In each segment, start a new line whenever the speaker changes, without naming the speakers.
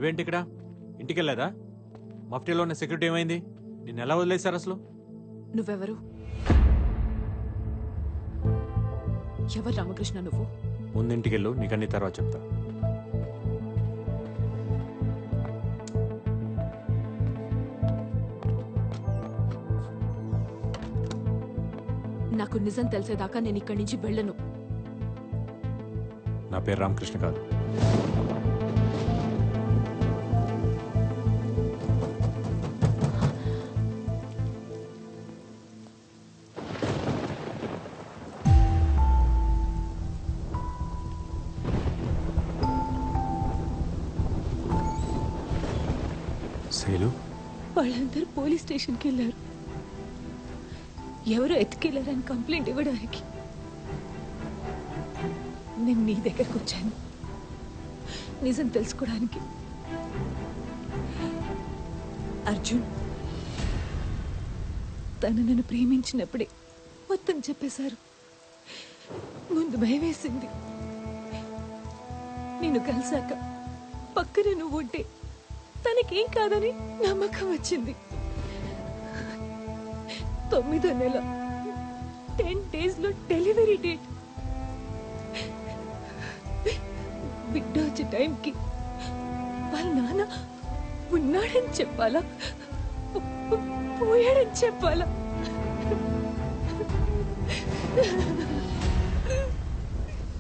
నువ్వేంటి ఇక్కడ? ఇంటికి వెళ్ళలేదా? మఫ్టీలో ఉన్న సెక్యూరిటీ ఏమైంది? నిన్ను ఎలా వదిలేశారు అసలు?
నువ్వెవరు? ఎవరు రామకృష్ణ నువ్వు?
ముందు ఇంటికి వెళ్ళు, నీకన్నీ తర్వాత చెప్తా.
నాకు నిజం తెలిసేదాకా నేను ఇక్కడి నుంచి వెళ్ళను.
నా పేరు రామకృష్ణ కాదు. శైలు,
వాళ్ళందరూ పోలీస్ స్టేషన్కి వెళ్ళారు. ఎవరో ఎత్తుకెళ్లారని కంప్లైంట్ ఇవ్వడానికి. నేను నీ దగ్గరకు వచ్చాను నిజం తెలుసుకోవడానికి. అర్జున్ తను నన్ను ప్రేమించినప్పుడే మొత్తం చెప్పేశారు. ముందు భయం వేసింది. నిన్ను కలిసాక పక్కన నువ్వు ఉంటే తనకేం కాదని నమ్మకం వచ్చింది. 9వ నెల 10 days లో డెలివరీ డేట్. బిడ్డ వచ్చే టైంకి వాళ్ళ నాన్న ఉన్నాడని చెప్పాలా, పోయాడని చెప్పాలా?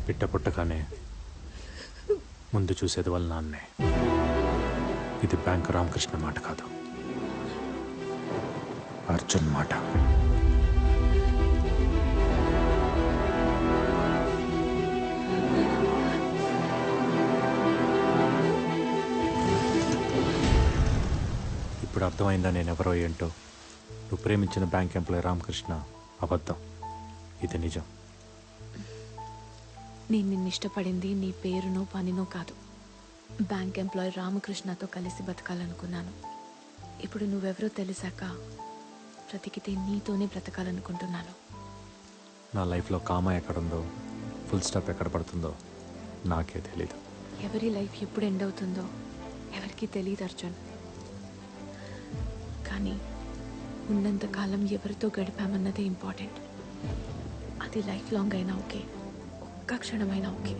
బిడ్డ పుట్టగానే ముందు చూసేది వాళ్ళ నాన్నే. ఇది బ్యాంక్ రామకృష్ణ మాట కాదు, అర్జున్ మాట. ఇప్పుడు అర్థమైందా నేనెవరో ఏంటో? నువ్వు ప్రేమించిన బ్యాంక్ ఎంప్లాయీ రామకృష్ణ అబద్ధం, ఇది నిజం.
నేను నిన్ను ఇష్టపడింది నీ పేరునో పనినో కాదు. బ్యాంక్ ఎంప్లాయీ రామకృష్ణతో కలిసి బతకాలనుకున్నాను. ఇప్పుడు నువ్వెవరో తెలిసాక బ్రతికితే నీతోనే బ్రతకాలనుకుంటున్నాను.
నా లైఫ్లో కామా ఎక్కడుందో, ఫుల్ స్టాప్ ఎక్కడ పడుతుందో నాకే తెలీదు.
ఎవరి లైఫ్ ఎప్పుడు ఎండ్ అవుతుందో ఎవరికి తెలియదు అర్జున్. కానీ ఉన్నంతకాలం ఎవరితో గడిపామన్నదే ఇంపార్టెంట్. అది లైఫ్ లాంగ్ అయినా ఓకే, ఒక్క క్షణమైనా ఓకే.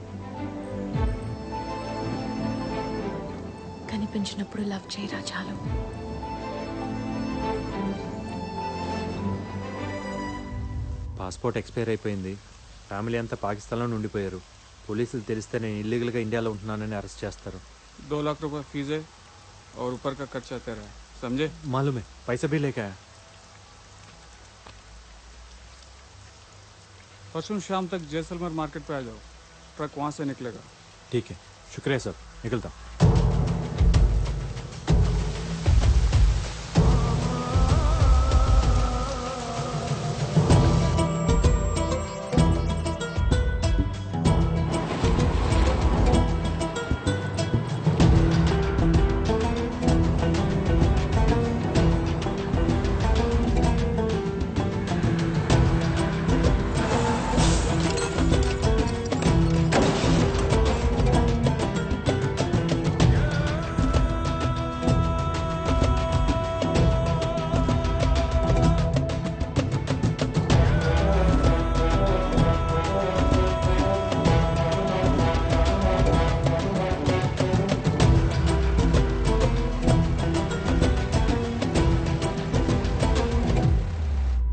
కనిపించినప్పుడు లవ్ చేయరా చాలు.
పాస్పోర్ట్ ఎక్స్పైర్ అయిపోయింది. ఫ్యామిలీ అంతా పాకిస్తాన్లో ఉండిపోయారు. పోలీసులు తెలిస్తే నేను ఇల్లీగల్గా ఇండియాలో ఉంటున్నానని అరెస్ట్ చేస్తారు.
2 लाख रुपए फीस है और ऊपर का खर्चा तेरा है, समझे?
मालूम है, पैसा भी लेके आया.
परसों शाम तक जैसलमेर मार्केट पे आ जाओ, ट्रक वहाँ से निकलेगा.
ठीक है, शुक्रिया सर, निकलता.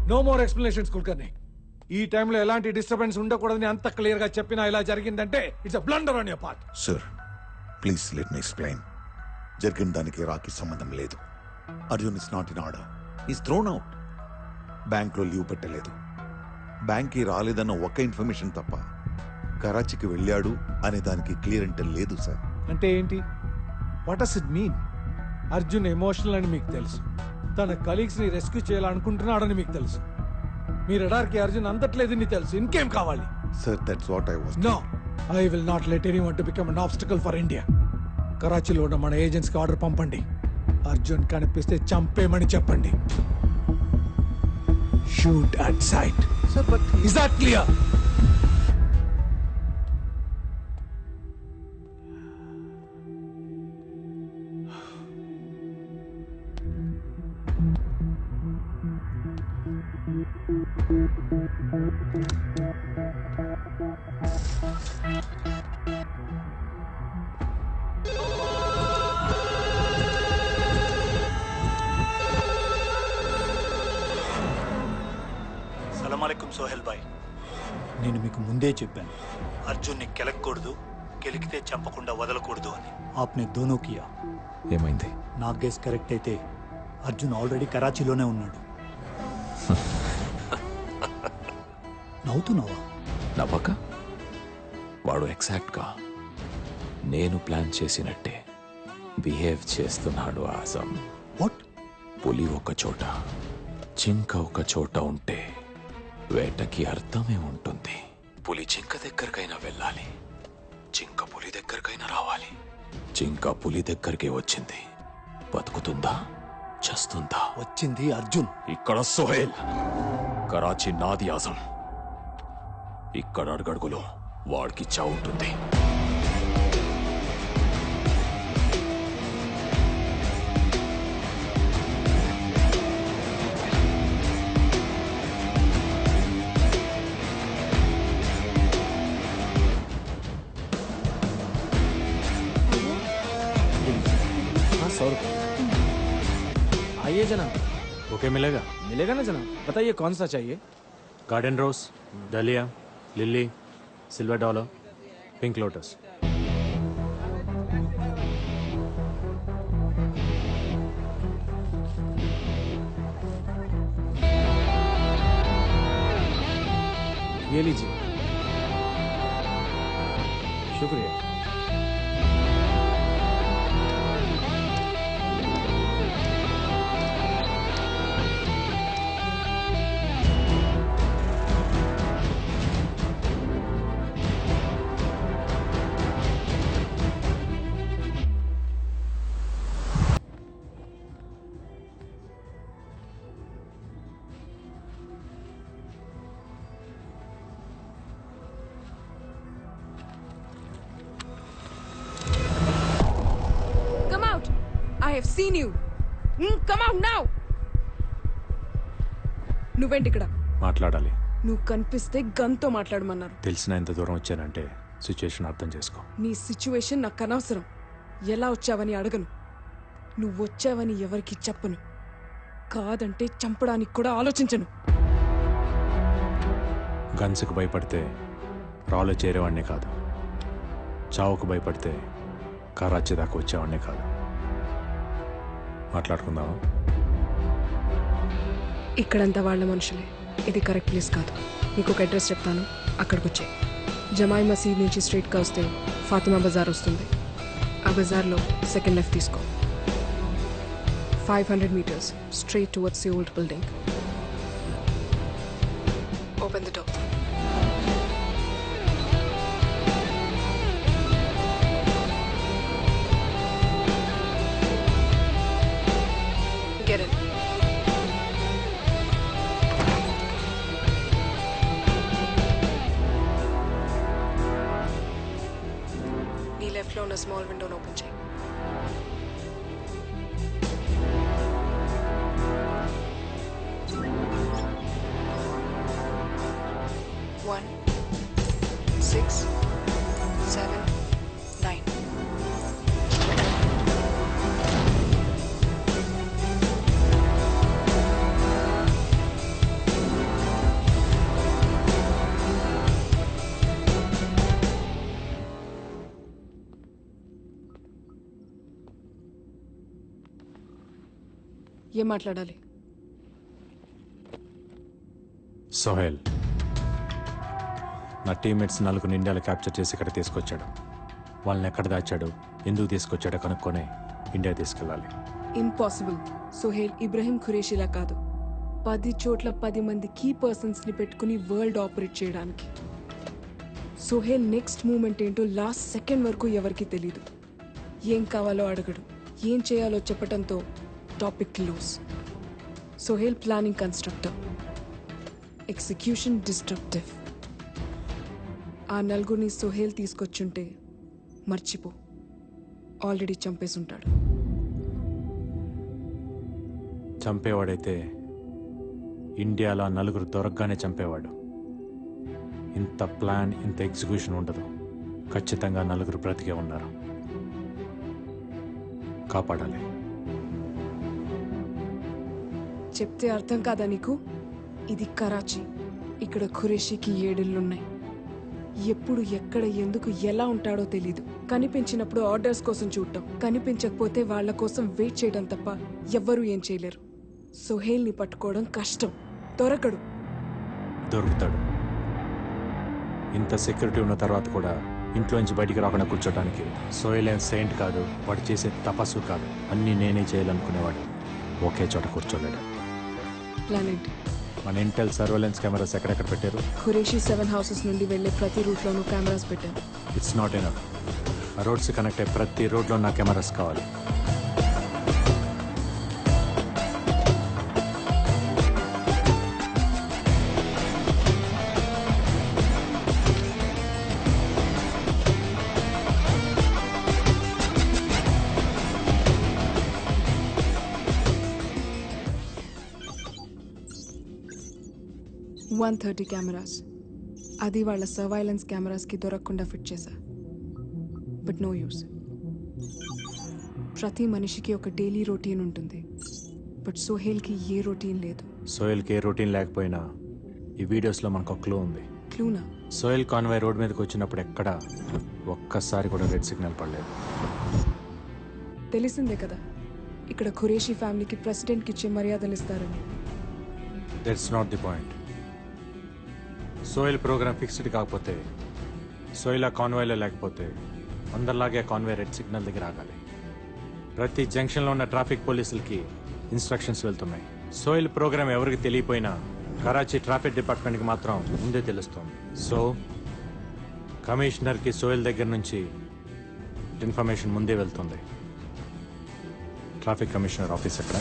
No more explanations Kulkarni. ఈ టైంలో ఎలాంటి డిస్టర్బెన్స్ ఉండకూడదని అంత క్లియర్ గా చెప్పినా ఇలా జరిగిందంటే it's a blunder on your part.
Sir please let me explain. జరిగిన దానికి రాకి సంబంధం లేదు. Arjun is not in order, is throne out. బ్యాంక్లో లీవ్ పెట్టలేదు, బ్యాంక్కి రాలేదన్న ఒక్క ఇన్ఫర్మేషన్ తప్ప కరాచీకి వెళ్ళాడు అనే దానికి క్లియర్ అంటే లేదు సార్.
అంటే ఏంటి? What does it mean? Arjun emotional అని మీకు తెలుసు, తన కలీగ్స్ ని రెస్క్యూ చేయాలనుకుంటున్నాడని మీకు తెలుసు, మీ రడార్కి అర్జున్ అందట్లేదని తెలుసు. ఇంకేం కావాలి?
Sir that's what I was.
No, I will not let anyone to become an obstacle for India. కరాచీలో ఉన్న మన ఏజెంట్స్ కి ఆర్డర్ పంపండి. అర్జున్ కనిపిస్తే చంపేమని చెప్పండి. Shoot at sight.
Sir but
is that clear?
సలామలేకుం సోహెల్ భాయ్, నేను మీకు ముందే చెప్పాను అర్జున్ని కెలకూడదు, కెలికితే చంపకుండా వదలకూడదు అని. ఆప్నే దోనో కియా.
ఏమైంది?
నా గెస్ కరెక్ట్ అయితే అర్జున్ ఆల్రెడీ కరాచీలోనే ఉన్నాడు. నవ్వుతున్నావా?
నవ్వక? వాడు ఎగ్జాక్ట్గా నేను ప్లాన్ చేసినట్టే బిహేవ్ చేస్తున్నాడు ఆజం.
వాట్?
పులి ఒక చోట, జింక ఒక చోట ఉంటే వేటకి అర్థమే ఉంటుంది. పులి జింక దగ్గరకైనా వెళ్ళాలి, జింక పులి దగ్గరకైనా రావాలి. జింక పులి దగ్గరికి వచ్చింది, బతుకుతుందా చస్తుందా?
వచ్చింది అర్జున్.
ఇక్కడ సోహెల్, కరాచీ నాది ఆజం. ఇక్కడ అడుగడుగులో వాడికి చావు ఉంటుంది.
हाँ 100 रुपये। आइए जनाब,
ఓకే మిలేగా?
मिलेगा ना जनाब? बताइए कौन सा चाहिए?
Garden rose, dahlia, lily, silver dollar, pink lotus.
ये लीजिए, शुक्रिया।
Come out! I have seen you. Come out now! నువ్వేంటి ఇక్కడ?
మాట్లాడాలి.
నువ్వు కనిపిస్తే గన్తో మాట్లాడమన్నారు.
తెలిసిన ఎంత దూరం వచ్చానంటే సిచ్యుయేషన్ అర్థం చేసుకో.
నీ సిచ్యువేషన్ నాకు అనవసరం. ఎలా వచ్చావని అడగను, నువ్వు వచ్చావని ఎవరికి చెప్పను. కాదంటే చంపడానికి కూడా ఆలోచించను.
గన్స్కి భయపడితే రాలో చేరేవాడినే కాదు, చావుకు భయపడితే కరాచీ దాకా వచ్చేవాడినే కాదు. మాట్లాడుకుందామా?
ఇక్కడంతా వాళ్ళ మనుషులే. ఇది కరెక్ట్ ప్లేస్ కాదు. నీకు ఒక అడ్రస్ చెప్తాను, అక్కడికి వచ్చే. జమాయి మసీద్ నుంచి స్ట్రైట్గా వస్తే ఫాతిమా బజార్ వస్తుంది. ఆ బజార్లో సెకండ్ లెఫ్ట్ తీసుకో. 500 meters straight towards the old building. Open the door. Get in. నీ లెఫ్ట్ లో ఉన్న స్మాల్ విండోని ఓపెన్ చేయి. One, 6, 7, 9. ఏం మాట్లాడాలి?
సోహెల్ నా టీమ్మేట్స్ నలుగురు ఇండియాలో క్యాప్చర్ చేసి ఇక్కడ తీసుకొచ్చాడు. వాళ్ళని ఎక్కడ దాచాడు, ఎందుకు తీసుకొచ్చాడో కనుక్కొని ఇండియా తీసుకెళ్ళాలి.
ఇంపాసిబుల్. సోహెల్ ఇబ్రహీం ఖురేషిలా కాదు. 10 చోట్ల 10 మంది కీ పర్సన్స్ని పెట్టుకుని వరల్డ్ ఆపరేట్ చేయడానికి. సోహెల్ నెక్స్ట్ మూమెంట్ ఏంటో లాస్ట్ సెకండ్ వరకు ఎవరికి తెలీదు. ఏం కావాలో అడగడు, ఏం చేయాలో చెప్పడంతో topic close. Sohel planning constructor, execution destructive. ఆ నలుగురిని సోహెల్ తీసుకొచ్చుంటే మర్చిపో, ఆల్రెడీ చంపేసుంటాడు.
చంపేవాడైతే ఇండియాలో ఆ నలుగురు దొరకగానే చంపేవాడు. ఇంత ప్లాన్, ఇంత ఎగ్జిక్యూషన్ ఉండదు. ఖచ్చితంగా నలుగురు బ్రతికే ఉన్నారు. కాపాడాలి.
చెప్తే అర్థం కాదా నీకు? ఇది కరాచీ. ఇక్కడ ఖురేషీకి 7 ఇళ్ళున్నాయి. ఎప్పుడు, ఎక్కడ, ఎందుకు, ఎలా ఉంటాడో తెలీదు. కనిపించినప్పుడు ఆర్డర్స్ కోసం చూడటం, కనిపించకపోతే వాళ్ళ కోసం వెయిట్ చేయడం తప్ప ఎవ్వరూ ఏం చేయలేరు. సోహేల్ని పట్టుకోవడం కష్టం. దొరకడు.
దొరుకుతాడు. ఇంత సెక్యూరిటీ ఉన్న తర్వాత కూడా ఇంట్లోంచి బయటికి రాకుండా కూర్చోటానికి సోహెల్ ఏం సెయింట్ కాదు, వాడు చేసే తపస్సు కాదు. అన్నీ నేనే చేయాలనుకునేవాడు. ఒకే చోట కూర్చోలేడు.
ప్లాన్ ఏంటి?
మన ఇంటెల్ సర్వేలెన్స్ కెమెరాస్ ఎక్కడెక్కడ పెట్టారు?
ఖురేషీ 7 హౌసెస్ నుండి వెళ్ళే ప్రతి రూట్లోనూ కెమెరాస్ పెట్టారు.
It's not enough. ఆ రోడ్స్ కనెక్ట్ అయ్యే ప్రతి రోడ్లో నా కెమెరాస్ కావాలి.
$130 కెమెరాస్. అది వాళ్ళ సర్వైలెన్స్ కెమెరాస్కి దొరకకుండా ఫిట్ చేశా. But no use. ప్రతి మనిషికి ఒక డైలీ రొటీన్ ఉంటుంది. బట్ సోహేల్కి ఏ రొటీన్ లేదు.
సోహెల్కి ఏ రొటీన్ లేకపోయినా ఈ వీడియోస్లో మనకు ఒక క్లూ ఉంది.
క్లూనా?
సోహెల్ కాన్వాయ్ రోడ్ మీదకి వచ్చినప్పుడు ఎక్కడ ఒక్కసారి కూడా రెడ్ సిగ్నల్ పడలేదు.
తెలిసిందే కదా, ఇక్కడ ఖురేషీ ఫ్యామిలీకి ప్రెసిడెంట్కి ఇచ్చే మర్యాదలు ఇస్తారని.
That's not the point. Sohel program fixed కాకపోతే, సోహెల్ ఆ కాన్వాయ్లో లేకపోతే అందరిలాగే కాన్వాయ్ రెడ్ సిగ్నల్ దగ్గర ఆగాలి. ప్రతి జంక్షన్లో ఉన్న ట్రాఫిక్ పోలీసులకి ఇన్స్ట్రక్షన్స్ వెళ్తున్నాయి. సోహెల్ ప్రోగ్రామ్ ఎవరికి తెలియపోయినా కరాచీ ట్రాఫిక్ డిపార్ట్మెంట్కి మాత్రం ముందే తెలుస్తుంది. సో కమిషనర్కి సోహెల్ దగ్గర నుంచి ఇన్ఫర్మేషన్ ముందే వెళ్తుంది. ట్రాఫిక్ కమిషనర్ ఆఫీస్ ఎక్కడ?